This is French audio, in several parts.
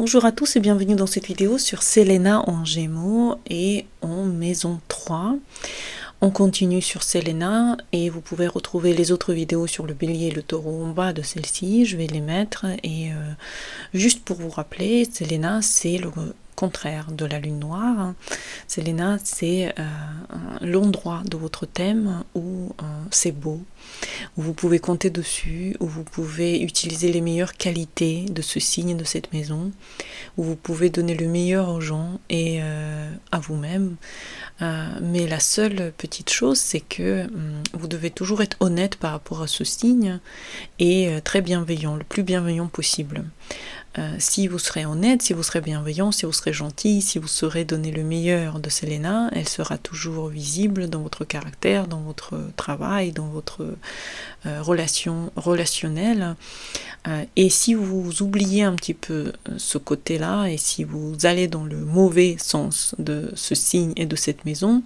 Bonjour à tous et bienvenue dans cette vidéo sur Selena en Gémeaux et en maison 3. On continue sur Selena et vous pouvez retrouver les autres vidéos sur le bélier et le taureau en bas de celle-ci. Je vais les mettre et juste pour vous rappeler, Selena c'est le contraire de la lune noire. Selena c'est l'endroit de votre thème où c'est beau, où vous pouvez compter dessus, où vous pouvez utiliser les meilleures qualités de ce signe, de cette maison, où vous pouvez donner le meilleur aux gens et à vous-même. Mais la seule petite chose, c'est que vous devez toujours être honnête par rapport à ce signe et très bienveillant, le plus bienveillant possible. Si vous serez honnête, si vous serez bienveillant, si vous serez gentil, si vous saurez donner le meilleur de Selena, elle sera toujours visible dans votre caractère, dans votre travail, dans votre relation relationnelle. Et si vous oubliez un petit peu ce côté-là, et si vous allez dans le mauvais sens de ce signe et de cette maison,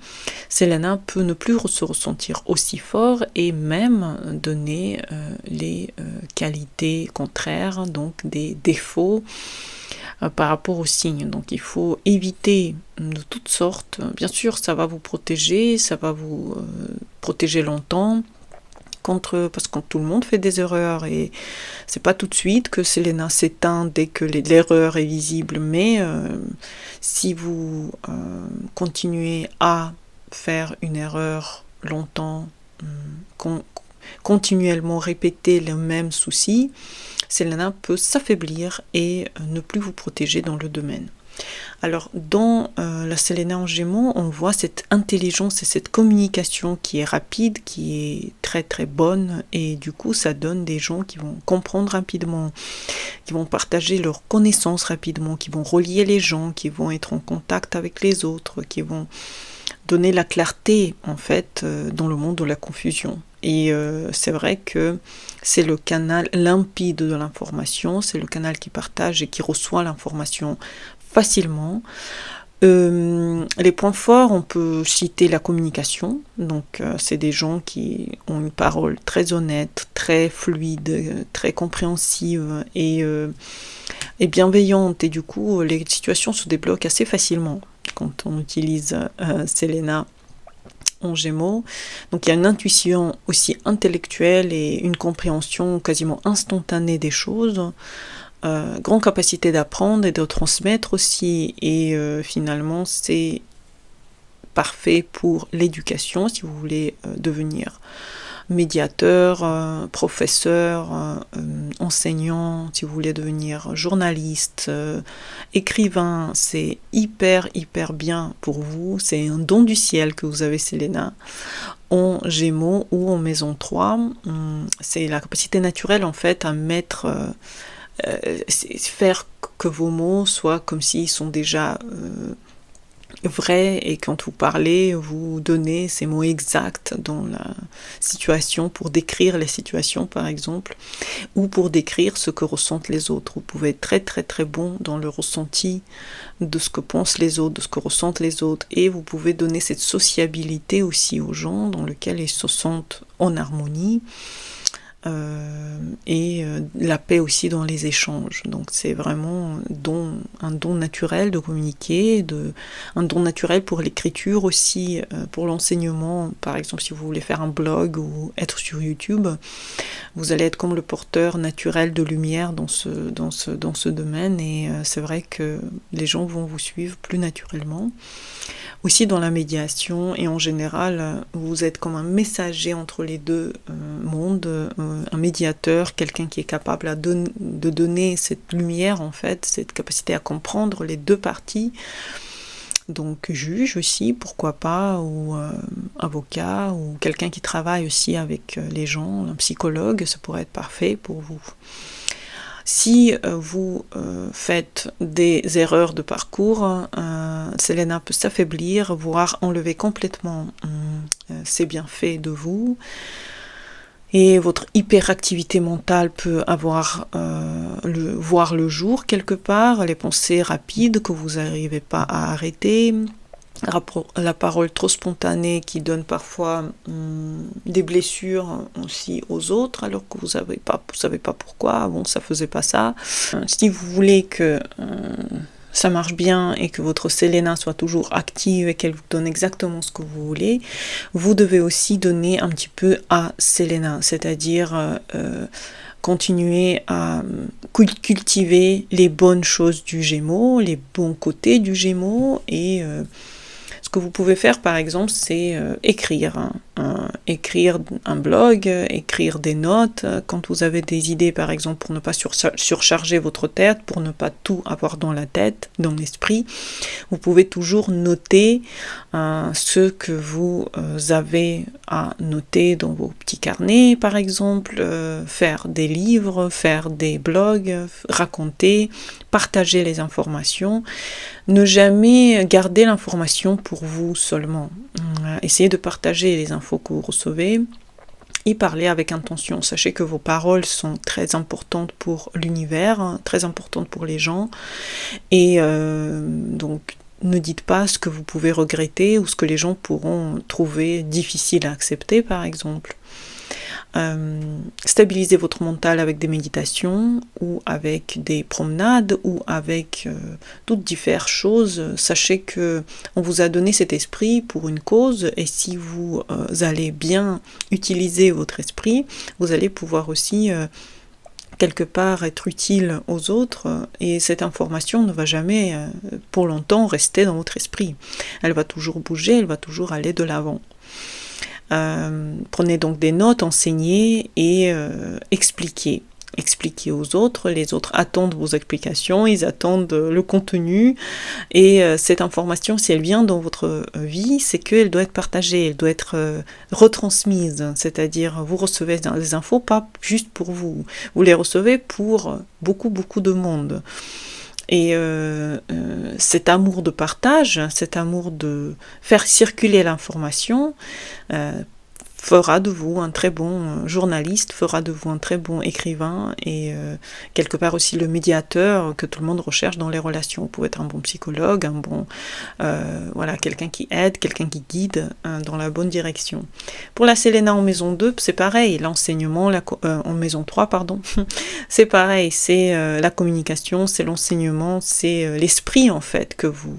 Selena peut ne plus se ressentir aussi fort et même donner les qualités contraires, donc des défauts par rapport au signe. Donc il faut éviter de toutes sortes. Bien sûr, ça va vous protéger, ça va vous protéger longtemps. Parce que tout le monde fait des erreurs et c'est pas tout de suite que Selena s'éteint dès que l'erreur est visible, mais si vous continuez à faire une erreur longtemps, continuellement répéter le même souci, Selena peut s'affaiblir et ne plus vous protéger dans le domaine. Alors dans la Selena en Gémeaux, on voit cette intelligence et cette communication qui est rapide, qui est très très bonne, et du coup ça donne des gens qui vont comprendre rapidement, qui vont partager leurs connaissances rapidement, qui vont relier les gens, qui vont être en contact avec les autres, qui vont donner la clarté en fait dans le monde de la confusion. Et c'est vrai que c'est le canal limpide de l'information, c'est le canal qui partage et qui reçoit l'information facilement. Les points forts, on peut citer la communication. Donc c'est des gens qui ont une parole très honnête, très fluide, très compréhensive et bienveillante. Et du coup, les situations se débloquent assez facilement quand on utilise Selena en Gémeaux. Donc il y a une intuition aussi intellectuelle et une compréhension quasiment instantanée des choses. Grande capacité d'apprendre et de transmettre aussi, et finalement c'est parfait pour l'éducation si vous voulez devenir médiateur, professeur, enseignant, si vous voulez devenir journaliste, écrivain, c'est hyper bien pour vous, c'est un don du ciel que vous avez Selena en Gémeaux ou en maison 3, c'est la capacité naturelle en fait à mettre faire que vos mots soient comme s'ils sont déjà vrais, et quand vous parlez, vous donnez ces mots exacts dans la situation pour décrire les situations par exemple, ou pour décrire ce que ressentent les autres. Vous pouvez être très bon dans le ressenti de ce que pensent les autres, de ce que ressentent les autres, et vous pouvez donner cette sociabilité aussi aux gens dans lequel ils se sentent en harmonie. Et la paix aussi dans les échanges. Donc c'est vraiment un don naturel de communiquer, un don naturel pour l'écriture aussi, pour l'enseignement. Par exemple, si vous voulez faire un blog ou être sur YouTube, vous allez être comme le porteur naturel de lumière dans ce domaine, et c'est vrai que les gens vont vous suivre plus naturellement. Aussi dans la médiation, et en général, vous êtes comme un messager entre les deux mondes, un médiateur, quelqu'un qui est capable de donner cette lumière, en fait, cette capacité à comprendre les deux parties. Donc juge aussi, pourquoi pas, ou avocat, ou quelqu'un qui travaille aussi avec les gens, un psychologue, ça pourrait être parfait pour vous. Si vous faites des erreurs de parcours, Selena peut s'affaiblir, voire enlever complètement ses bienfaits de vous. Et votre hyperactivité mentale peut voir le jour quelque part, les pensées rapides que vous n'arrivez pas à arrêter, la parole trop spontanée qui donne parfois des blessures aussi aux autres, alors que vous savez pas pourquoi, bon, ça faisait pas ça. Si vous voulez que ça marche bien et que votre Selena soit toujours active et qu'elle vous donne exactement ce que vous voulez, vous devez aussi donner un petit peu à Selena, c'est-à-dire continuer à cultiver les bonnes choses du Gémeaux, les bons côtés du Gémeaux, et ce que vous pouvez faire par exemple, c'est écrire un blog, écrire des notes, quand vous avez des idées par exemple pour ne pas surcharger votre tête, pour ne pas tout avoir dans la tête, dans l'esprit, vous pouvez toujours noter ce que vous avez à noter dans vos petits carnets par exemple, faire des livres, faire des blogs, raconter, partager les informations, ne jamais garder l'information pour vous seulement. Essayez de partager les infos que vous recevez et parler avec intention. Sachez que vos paroles sont très importantes pour l'univers, très importantes pour les gens, et donc ne dites pas ce que vous pouvez regretter ou ce que les gens pourront trouver difficile à accepter par exemple. Stabilisez votre mental avec des méditations ou avec des promenades ou avec toutes diverses choses. Sachez que on vous a donné cet esprit pour une cause, et si vous allez bien utiliser votre esprit, vous allez pouvoir aussi quelque part être utile aux autres, et cette information ne va jamais pour longtemps rester dans votre esprit. Elle va toujours bouger, elle va toujours aller de l'avant. Prenez donc des notes, enseignez et expliquez. Expliquez aux autres, les autres attendent vos explications, ils attendent le contenu, et cette information, si elle vient dans votre vie, c'est qu'elle doit être partagée, elle doit être retransmise, c'est-à-dire vous recevez les infos pas juste pour vous, vous les recevez pour beaucoup de monde. Et cet amour de partage, cet amour de faire circuler l'information fera de vous un très bon journaliste, fera de vous un très bon écrivain, et quelque part aussi le médiateur que tout le monde recherche dans les relations. Vous pouvez être un bon psychologue, un bon voilà, quelqu'un qui aide, quelqu'un qui guide dans la bonne direction. Pour la Selena en maison 2, c'est pareil, l'enseignement, en maison 3, pardon, c'est pareil, c'est la communication, c'est l'enseignement, c'est l'esprit en fait que vous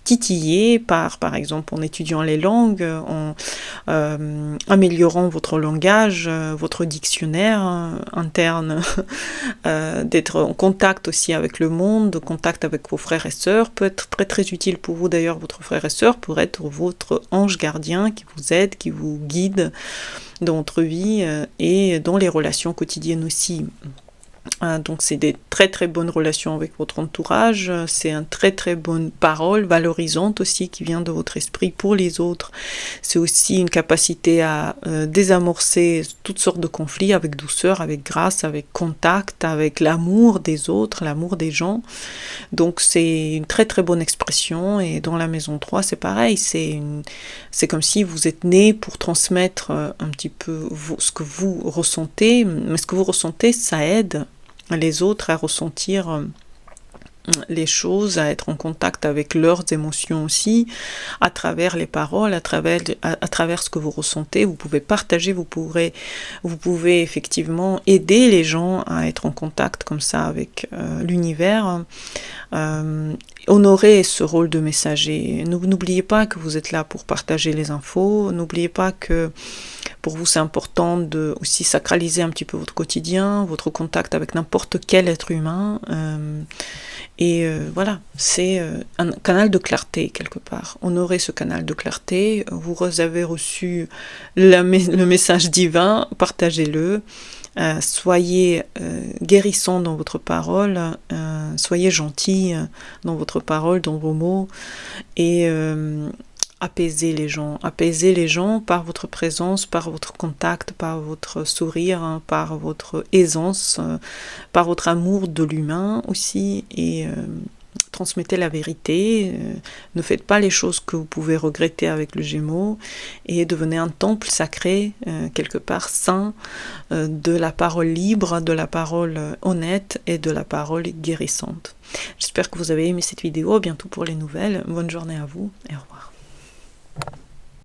titillez par exemple en étudiant les langues, en améliorant votre langage, votre dictionnaire interne, d'être en contact aussi avec le monde, contact avec vos frères et sœurs, peut être très utile pour vous d'ailleurs. Votre frère et sœur pourrait être votre ange gardien qui vous aide, qui vous guide dans votre vie et dans les relations quotidiennes aussi. Donc c'est des très bonnes relations avec votre entourage, c'est une très bonne parole valorisante aussi qui vient de votre esprit pour les autres. C'est aussi une capacité à désamorcer toutes sortes de conflits avec douceur, avec grâce, avec contact, avec l'amour des autres, l'amour des gens. Donc c'est une très bonne expression, et dans la maison 3 c'est pareil, c'est comme si vous êtes né pour transmettre un petit peu ce que vous ressentez, mais ce que vous ressentez ça aide les autres à ressentir les choses, à être en contact avec leurs émotions aussi, à travers les paroles, à travers ce que vous ressentez. Vous pouvez partager, vous pouvez effectivement aider les gens à être en contact comme ça avec l'univers. Honorez ce rôle de messager. N'oubliez pas que vous êtes là pour partager les infos. N'oubliez pas que pour vous c'est important de aussi sacraliser un petit peu votre quotidien, votre contact avec n'importe quel être humain. Voilà, c'est un canal de clarté quelque part. Honorez ce canal de clarté. Vous avez reçu le message divin, partagez-le. Soyez guérissant dans votre parole, soyez gentil dans votre parole, dans vos mots, et apaisez les gens par votre présence, par votre contact, par votre sourire, par votre aisance, par votre amour de l'humain aussi, et transmettez la vérité, ne faites pas les choses que vous pouvez regretter avec le Gémeaux, et devenez un temple sacré, quelque part saint, de la parole libre, de la parole honnête et de la parole guérissante. J'espère que vous avez aimé cette vidéo, à bientôt pour les nouvelles, bonne journée à vous et au revoir.